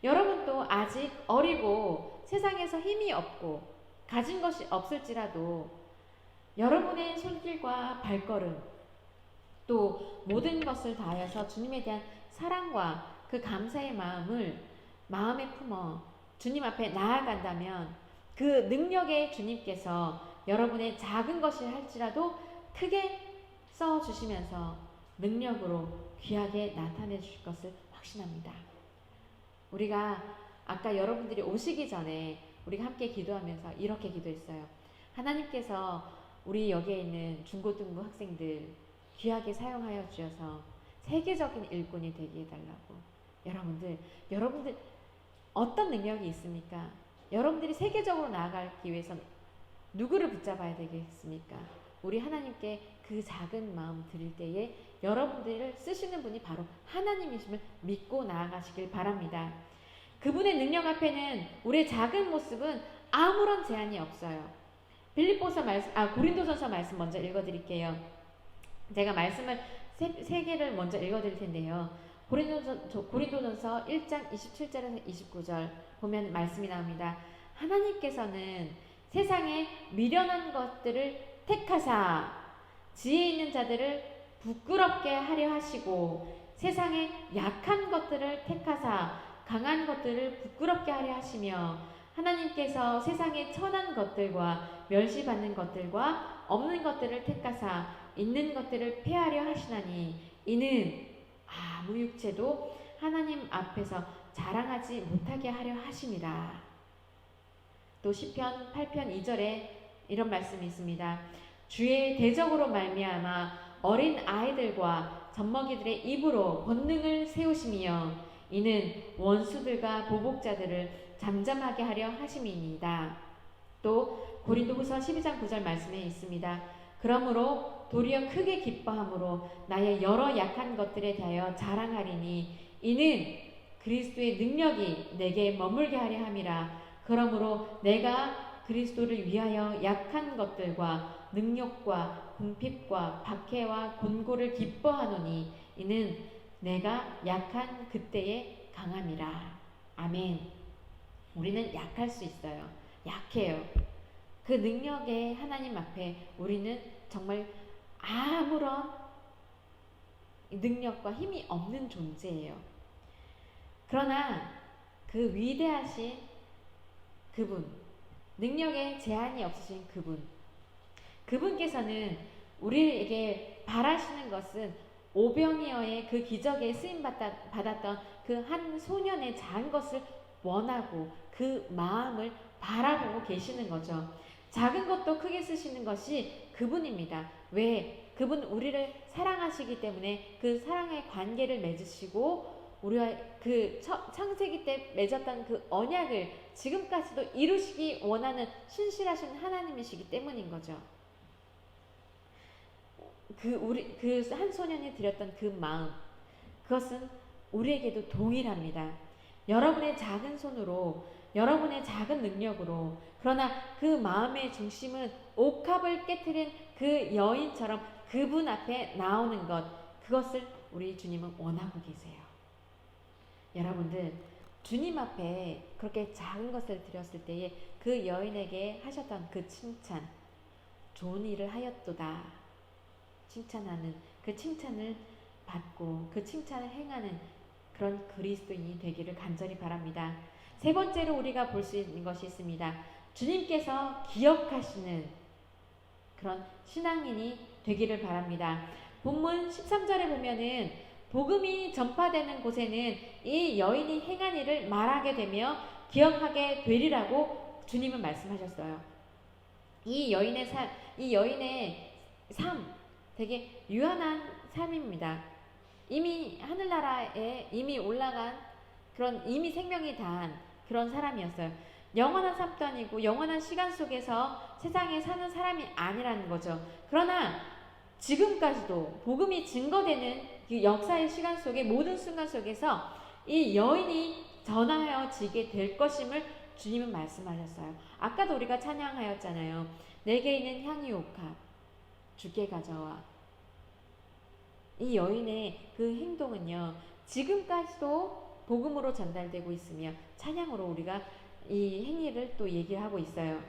여러분도 아직 어리고 세상에서 힘이 없고 가진 것이 없을지라도 여러분의 손길과 발걸음, 또 모든 것을 다하여서 주님에 대한 사랑과 그 감사의 마음을 마음에 품어 주님 앞에 나아간다면, 그 능력의 주님께서 여러분의 작은 것이 할지라도 크게 써주시면서 능력으로 귀하게 나타내 주실 것을 확신합니다. 우리가 아까 여러분들이 오시기 전에 우리가 함께 기도하면서 이렇게 기도했어요. 하나님께서 우리 여기에 있는 중고등부 학생들 귀하게 사용하여 주셔서 세계적인 일꾼이 되게 해달라고. 여러분들 어떤 능력이 있습니까? 여러분들이 세계적으로 나아가기 위해서 누구를 붙잡아야 되겠습니까? 우리 하나님께 그 작은 마음 드릴 때에 여러분들을 쓰시는 분이 바로 하나님이심을 믿고 나아가시길 바랍니다. 그분의 능력 앞에는 우리의 작은 모습은 아무런 제한이 없어요. 고린도전서 말씀 먼저 읽어드릴게요. 제가 말씀을 세 개를 먼저 읽어드릴 텐데요. 고린도전서 1장 27절에서 29절 보면 말씀이 나옵니다. 하나님께서는 세상에 미련한 것들을 택하사 지혜 있는 자들을 부끄럽게 하려 하시고, 세상에 약한 것들을 택하사 강한 것들을 부끄럽게 하려 하시며, 하나님께서 세상에 천한 것들과 멸시받는 것들과 없는 것들을 택하사 있는 것들을 폐하려 하시나니, 이는 아무 육체도 하나님 앞에서 자랑하지 못하게 하려 하심이라. 또 시편 8편 2절에 이런 말씀이 있습니다. 주의 대적으로 말미암아 어린 아이들과 젖먹이들의 입으로 권능을 세우시며, 이는 원수들과 보복자들을 잠잠하게 하려 하심이니이다. 또 고린도후서 12장 9절 말씀에 있습니다. 그러므로 도리어 크게 기뻐함으로 나의 여러 약한 것들에 대하여 자랑하리니, 이는 그리스도의 능력이 내게 머물게 하려 함이라. 그러므로 내가 그리스도를 위하여 약한 것들과 능력과 궁핍과 박해와 곤고를 기뻐하노니, 이는 내가 약한 그때에 강함이라. 아멘. 우리는 약할 수 있어요. 약해요. 그 능력의 하나님 앞에 우리는 정말 아무런 능력과 힘이 없는 존재예요. 그러나 그 위대하신 그분, 능력에 제한이 없으신 그분께서는 우리에게 바라시는 것은 오병이어의 그 기적에 쓰임받았던 그 한 소년의 작은 것을 원하고 그 마음을 바라보고 계시는 거죠. 작은 것도 크게 쓰시는 것이 그분입니다. 왜? 그분 우리를 사랑하시기 때문에 그 사랑의 관계를 맺으시고, 우리와 그 창세기 때 맺었던 그 언약을 지금까지도 이루시기 원하는 신실하신 하나님이시기 때문인 거죠. 그 한 소년이 드렸던 그 마음, 그것은 우리에게도 동일합니다. 여러분의 작은 손으로, 여러분의 작은 능력으로, 그러나 그 마음의 중심은 옥합을 깨트린 그 여인처럼 그분 앞에 나오는 것, 그것을 우리 주님은 원하고 계세요. 여러분들, 주님 앞에 그렇게 작은 것을 드렸을 때에 그 여인에게 하셨던 그 칭찬, 좋은 일을 하였도다 칭찬하는 그 칭찬을 받고 그 칭찬을 행하는 그런 그리스도인이 되기를 간절히 바랍니다. 세 번째로 우리가 볼 수 있는 것이 있습니다. 주님께서 기억하시는 그런 신앙인이 되기를 바랍니다. 본문 13절에 보면은 복음이 전파되는 곳에는 이 여인이 행한 일을 말하게 되며 기억하게 되리라고 주님은 말씀하셨어요. 이 여인의 삶, 되게 유한한 삶입니다. 이미 하늘나라에 이미 올라간 그런 이미 생명이 다한 그런 사람이었어요. 영원한 삶도 아니고 영원한 시간 속에서 세상에 사는 사람이 아니라는 거죠. 그러나 지금까지도 복음이 증거되는 그 역사의 시간 속에 모든 순간 속에서 이 여인이 전하여지게 될 것임을 주님은 말씀하셨어요. 아까도 우리가 찬양하였잖아요. 내게 있는 향유 옥합 주께 가져와. 이 여인의 그 행동은요, 지금까지도 복음으로 전달되고 있으며 찬양으로 우리가 이 행위를 또 얘기하고 있어요.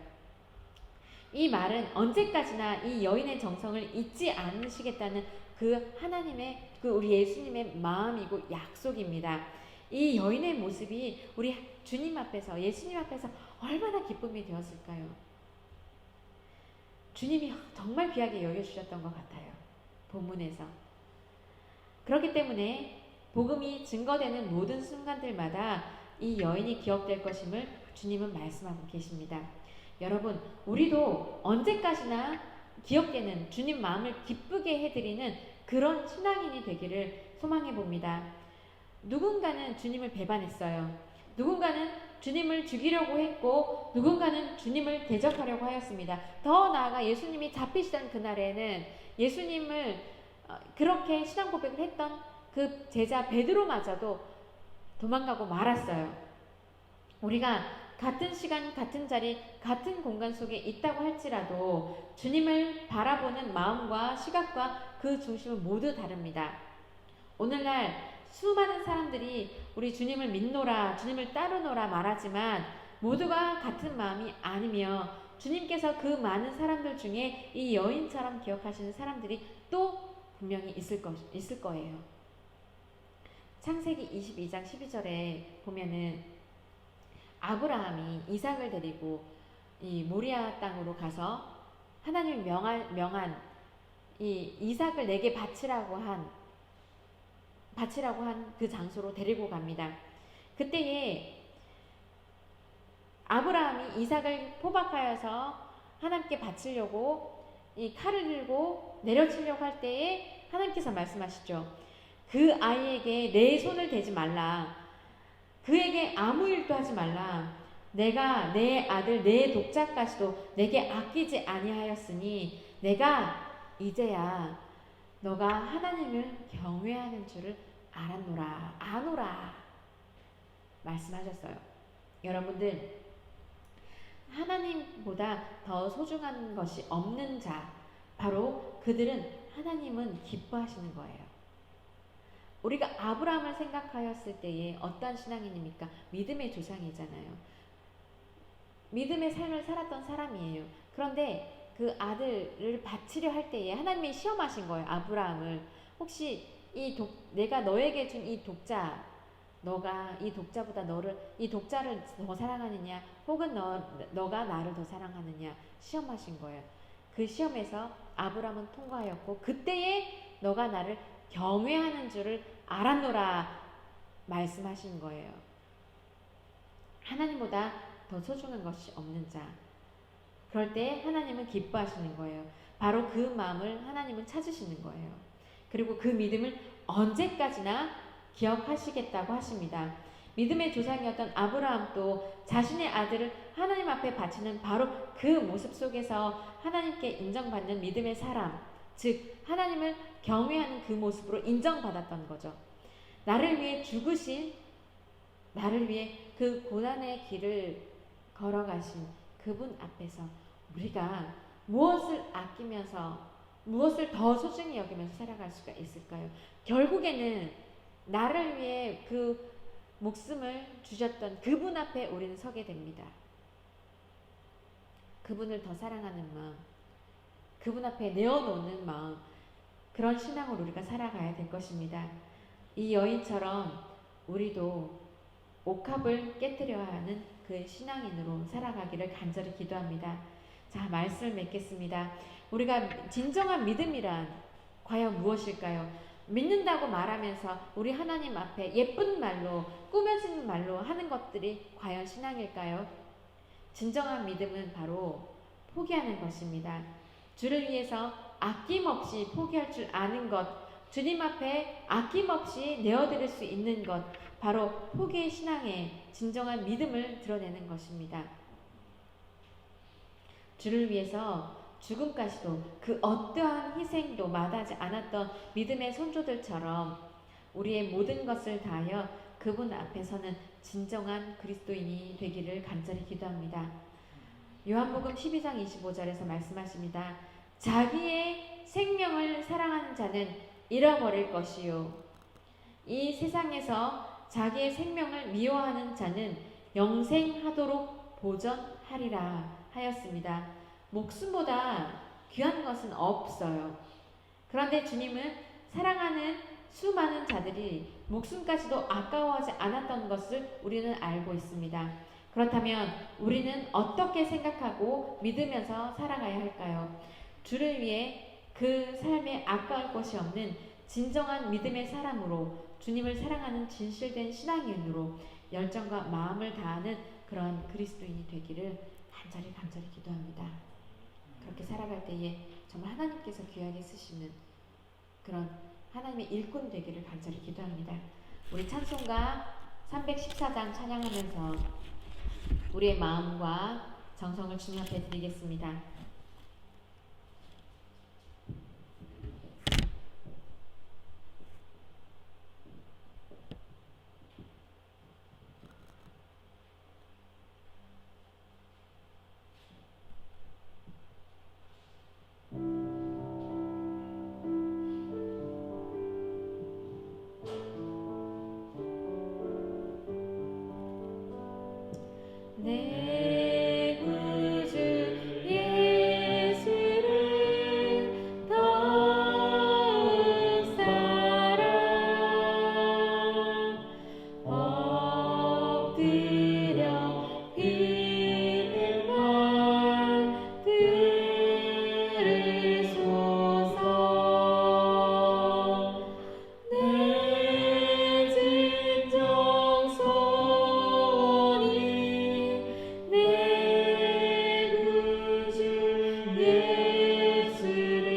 이 말은 언제까지나 이 여인의 정성을 잊지 않으시겠다는 그 하나님의, 그 우리 예수님의 마음이고 약속입니다. 이 여인의 모습이 우리 주님 앞에서, 예수님 앞에서 얼마나 기쁨이 되었을까요? 주님이 정말 귀하게 여겨주셨던 것 같아요. 본문에서. 그렇기 때문에 복음이 증거되는 모든 순간들마다 이 여인이 기억될 것임을 주님은 말씀하고 계십니다. 여러분, 우리도 언제까지나 기억되는 주님 마음을 기쁘게 해드리는 그런 신앙인이 되기를 소망해 봅니다. 누군가는 주님을 배반했어요. 누군가는 주님을 죽이려고 했고, 누군가는 주님을 대적하려고 하였습니다. 더 나아가 예수님이 잡히시던 그날에는 예수님을 그렇게 신앙 고백을 했던 그 제자 베드로마저도 도망가고 말았어요. 우리가 같은 시간, 같은 자리, 같은 공간 속에 있다고 할지라도 주님을 바라보는 마음과 시각과 그 중심은 모두 다릅니다. 오늘날 수많은 사람들이 우리 주님을 믿노라, 주님을 따르노라 말하지만 모두가 같은 마음이 아니며 주님께서 그 많은 사람들 중에 이 여인처럼 기억하시는 사람들이 또 분명히 있을 거예요. 창세기 22장 12절에 보면은 아브라함이 이삭을 데리고 이 모리아 땅으로 가서 하나님이 명한 이 이삭을 내게 바치라고 한 그 장소로 데리고 갑니다. 그때에 아브라함이 이삭을 포박하여서 하나님께 바치려고 이 칼을 들고 내려치려고 할 때에 하나님께서 말씀하시죠. 그 아이에게 내 손을 대지 말라. 그에게 아무 일도 하지 말라. 내가 내 아들 내 독자까지도 내게 아끼지 아니하였으니 내가 이제야 너가 하나님을 경외하는 줄을 아노라 말씀하셨어요. 여러분들, 하나님보다 더 소중한 것이 없는 자, 바로 그들은 하나님은 기뻐하시는 거예요. 우리가 아브라함을 생각하였을 때에 어떠한 신앙인입니까? 믿음의 조상이잖아요. 믿음의 삶을 살았던 사람이에요. 그런데 그 아들을 바치려 할 때에 하나님이 시험하신 거예요. 아브라함을. 혹시 내가 너에게 준 이 독자, 너가 이 독자보다 이 독자를 더 사랑하느냐, 혹은 너가 나를 더 사랑하느냐 시험하신 거예요. 그 시험에서 아브라함은 통과하였고, 그때에 너가 나를 경외하는 줄을 알았노라 말씀하신 거예요. 하나님보다 더 소중한 것이 없는 자. 그럴 때 하나님은 기뻐하시는 거예요. 바로 그 마음을 하나님은 찾으시는 거예요. 그리고 그 믿음을 언제까지나 기억하시겠다고 하십니다. 믿음의 조상이었던 아브라함도 자신의 아들을 하나님 앞에 바치는 바로 그 모습 속에서 하나님께 인정받는 믿음의 사람, 즉 하나님을 경외하는 그 모습으로 인정받았던 거죠. 나를 위해 죽으신, 나를 위해 그 고난의 길을 걸어가신 그분 앞에서 우리가 무엇을 아끼면서, 무엇을 더 소중히 여기면서 살아갈 수가 있을까요? 결국에는 나를 위해 그 목숨을 주셨던 그분 앞에 우리는 서게 됩니다. 그분을 더 사랑하는 마음, 그분 앞에 내어놓는 마음, 그런 신앙으로 우리가 살아가야 될 것입니다. 이 여인처럼 우리도 옥합을 깨뜨려야 하는 그 신앙인으로 살아가기를 간절히 기도합니다. 자, 말씀을 맺겠습니다. 우리가 진정한 믿음이란 과연 무엇일까요? 믿는다고 말하면서 우리 하나님 앞에 예쁜 말로, 꾸며진 말로 하는 것들이 과연 신앙일까요? 진정한 믿음은 바로 포기하는 것입니다. 주를 위해서 아낌없이 포기할 줄 아는 것, 주님 앞에 아낌없이 내어드릴 수 있는 것, 바로 포기의 신앙의 진정한 믿음을 드러내는 것입니다. 주를 위해서 죽음까지도 그 어떠한 희생도 마다하지 않았던 믿음의 선조들처럼 우리의 모든 것을 다하여 그분 앞에서는 진정한 그리스도인이 되기를 간절히 기도합니다. 요한복음 12장 25절에서 말씀하십니다. 자기의 생명을 사랑하는 자는 잃어버릴 것이요 이 세상에서 자기의 생명을 미워하는 자는 영생하도록 보전하리라 하였습니다. 목숨보다 귀한 것은 없어요. 그런데 주님은 사랑하는 수많은 자들이 목숨까지도 아까워하지 않았던 것을 우리는 알고 있습니다. 그렇다면 우리는 어떻게 생각하고 믿으면서 살아가야 할까요? 주를 위해 그 삶에 아까울 것이 없는 진정한 믿음의 사람으로 주님을 사랑하는 진실된 신앙인으로 열정과 마음을 다하는 그런 그리스도인이 되기를 간절히 기도합니다. 그렇게 살아갈 때에 정말 하나님께서 귀하게 쓰시는 그런 하나님의 일꾼 되기를 간절히 기도합니다. 우리 찬송가 314장 찬양하면서 우리의 마음과 정성을 주님 앞에 드리겠습니다. 내 구주 예수를 더욱 사랑 엎드려 비는 말 들으소서 내 진정 소원이 내 구주 예수를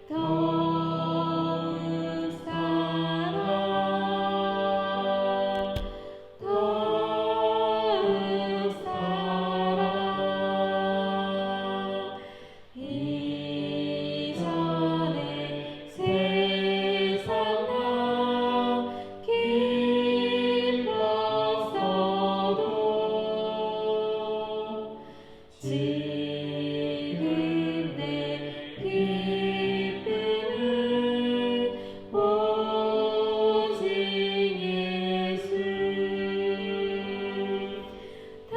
더욱 사랑 더욱 사랑 이전에 세상 나 기뻤어도 지금 내 기쁨은 오직 예수 다만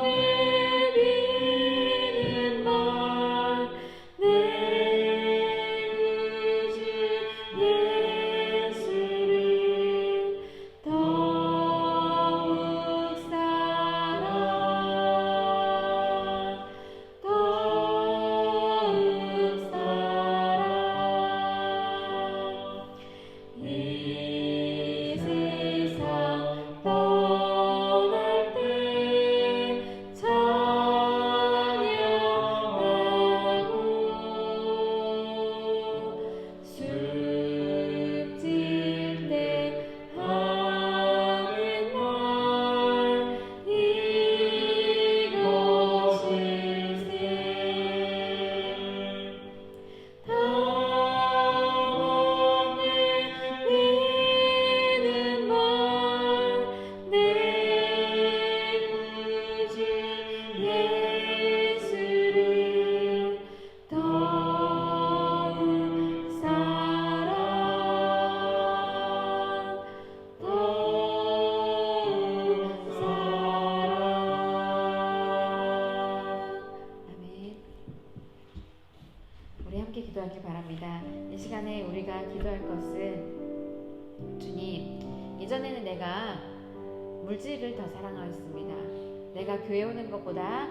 내 믿는 말 내 구주 예수를 더욱 사랑 더욱 사랑 이 세상 떠날 때 찬양하고 숨질 때 하는 말 이것일세 다만 내 믿는 말 내 구주 예수를 더욱 사랑 더욱 사랑 아멘. 우리 함께 기도하길 바랍니다. 이 시간에 우리가 기도할 것은 주님, 이전에는 내가 물질을 더 사랑하였습니다. 내가 교회 오는 것보다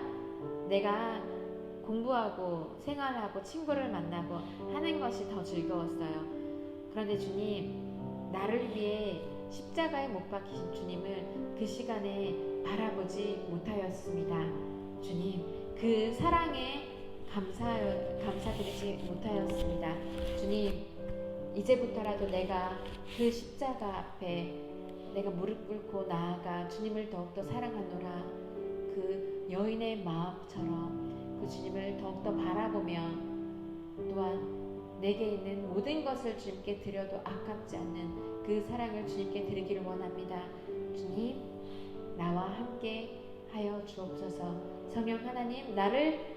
내가 공부하고 생활하고 친구를 만나고 하는 것이 더 즐거웠어요. 그런데 주님, 나를 위해 십자가에 못 박히신 주님을 그 시간에 바라보지 못하였습니다. 주님, 그 사랑에 감사드리지 못하였습니다. 주님, 이제부터라도 내가 그 십자가 앞에 내가 무릎 꿇고 나아가 주님을 더욱더 사랑하노라. 그 여인의 마음처럼 그 주님을 더욱더 바라보며 또한 내게 있는 모든 것을 주님께 드려도 아깝지 않는 그 사랑을 주님께 드리기를 원합니다. 주님, 나와 함께 하여 주옵소서. 성령 하나님, 나를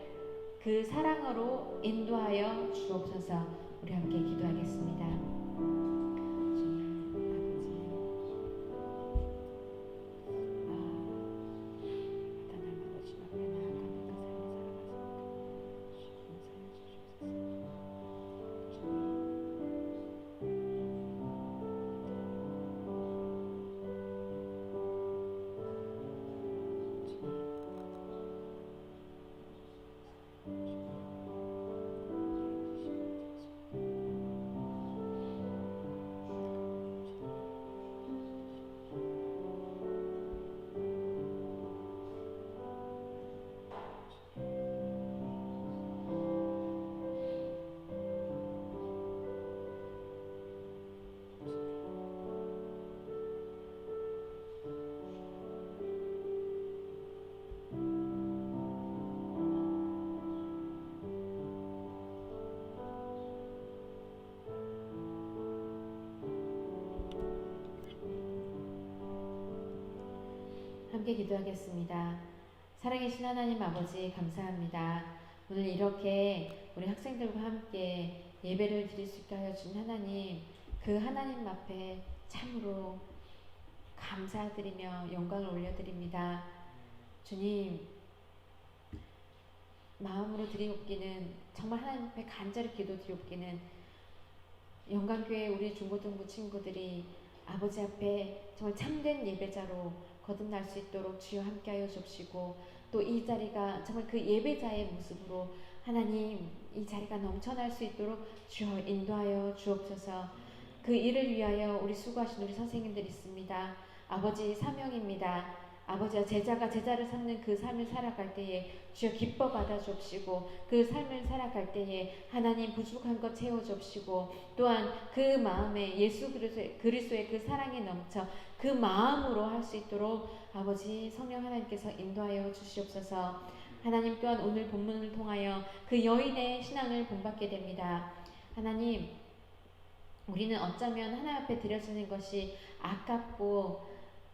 그 사랑으로 인도하여 주옵소서. 우리 함께 기도하겠습니다. 함께 기도하겠습니다. 살아계신 하나님 아버지 감사합니다. 오늘 이렇게 우리 학생들과 함께 예배를 드릴 수 있게 하여 준 하나님, 그 하나님 앞에 참으로 감사드리며 영광을 올려드립니다. 주님, 마음으로 드리옵기는 정말 하나님 앞에 간절히 기도 드리옵기는 영광교회 우리 중고등부 친구들이 아버지 앞에 정말 참된 예배자로 거듭날 수 있도록 주여 함께하여 주옵시고, 또 이 자리가 정말 그 예배자의 모습으로 하나님 이 자리가 넘쳐날 수 있도록 주여 인도하여 주옵소서. 그 일을 위하여 우리 수고하신 우리 선생님들 있습니다. 아버지 사명입니다. 아버지와 제자가 제자를 삼는 그 삶을 살아갈 때에 주여 기뻐 받아 주옵시고, 그 삶을 살아갈 때에 하나님 부족한 것 채워 주옵시고, 또한 그 마음에 예수 그리스도의 그 사랑이 넘쳐 그 마음으로 할 수 있도록 아버지 성령 하나님께서 인도하여 주시옵소서. 하나님, 또한 오늘 본문을 통하여 그 여인의 신앙을 본받게 됩니다. 하나님, 우리는 어쩌면 하나님 앞에 드려지는 것이 아깝고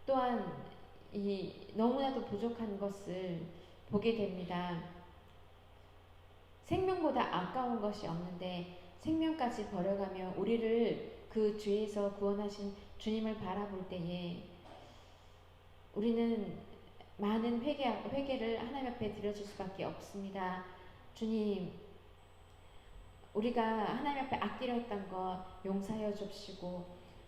또한 너무나도 부족한 것을 보게 됩니다. 생명보다 아까운 것이 없는데 생명까지 버려가며 우리를 그 죄에서 구원하신 주님을 바라볼 때에 우리는 많은 회개를 하나님 앞에 드려줄 수밖에 없습니다. 주님, 우리가 하나님 앞에 아끼려 했던 것 용서하여 주시고,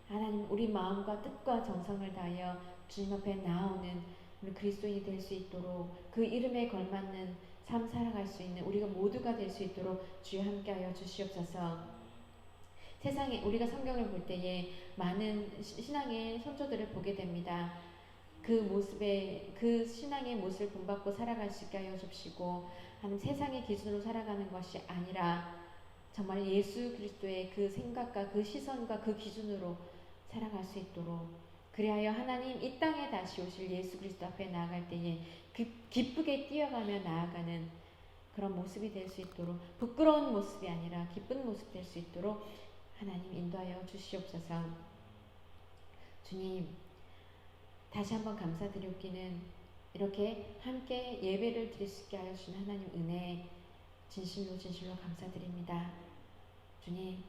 하나님 우리 마음과 뜻과 정성을 다하여 주님 앞에 나오는 우리 그리스도인이 될 수 있도록 그 이름에 걸맞는 삶 살아갈 수 있는 우리가 모두가 될 수 있도록 주여 함께하여 주시옵소서. 세상에 우리가 성경을 볼 때에 많은 신앙의 선조들을 보게 됩니다. 그 신앙의 모습을 본받고 살아갈 수 있게 하여 주시고, 하나님 세상의 기준으로 살아가는 것이 아니라 정말 예수 그리스도의 그 생각과 그 시선과 그 기준으로 살아갈 수 있도록, 그리하여 하나님 이 땅에 다시 오실 예수 그리스도 앞에 나아갈 때에 기쁘게 뛰어가며 나아가는 그런 모습이 될 수 있도록, 부끄러운 모습이 아니라 기쁜 모습 될 수 있도록 하나님 인도하여 주시옵소서. 주님, 다시 한번 감사드리옵기는 이렇게 함께 예배를 드릴 수 있게 하여 주신 하나님 은혜 진실로 감사드립니다. 주님,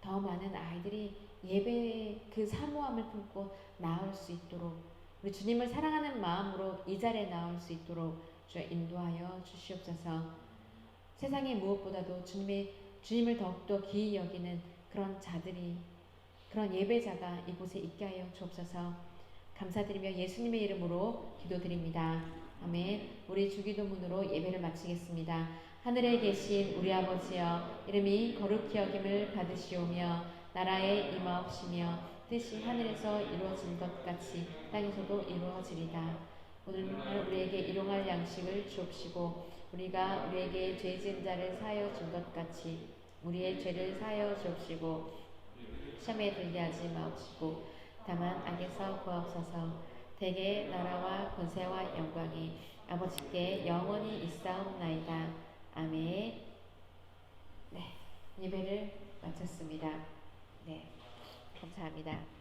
더 많은 아이들이 예배의 그 사모함을 품고 나올 수 있도록, 우리 주님을 사랑하는 마음으로 이 자리에 나올 수 있도록 주여 인도하여 주시옵소서. 세상에 무엇보다도 주님을 더욱더 귀히 여기는 그런 자들이, 그런 예배자가 이곳에 있게 하여 주옵소서. 감사드리며 예수님의 이름으로 기도드립니다. 아멘. 우리 주기도문으로 예배를 마치겠습니다. 하늘에 계신 우리 아버지여, 이름이 거룩히 여김을 받으시오며 나라에 임하옵시며 뜻이 하늘에서 이루어진 것 같이 땅에서도 이루어지리다. 오늘 우리에게 일용할 양식을 주옵시고, 우리가 우리에게 죄 지은 자를 사하여 준 것 같이 우리의 죄를 사하여 주옵시고, 시험에 들게 하지 마옵시고 다만 악에서 구하옵소서. 대개 나라와 권세와 영광이 아버지께 영원히 있사옵나이다. 아멘. 네, 예배를 마쳤습니다. 네, 감사합니다.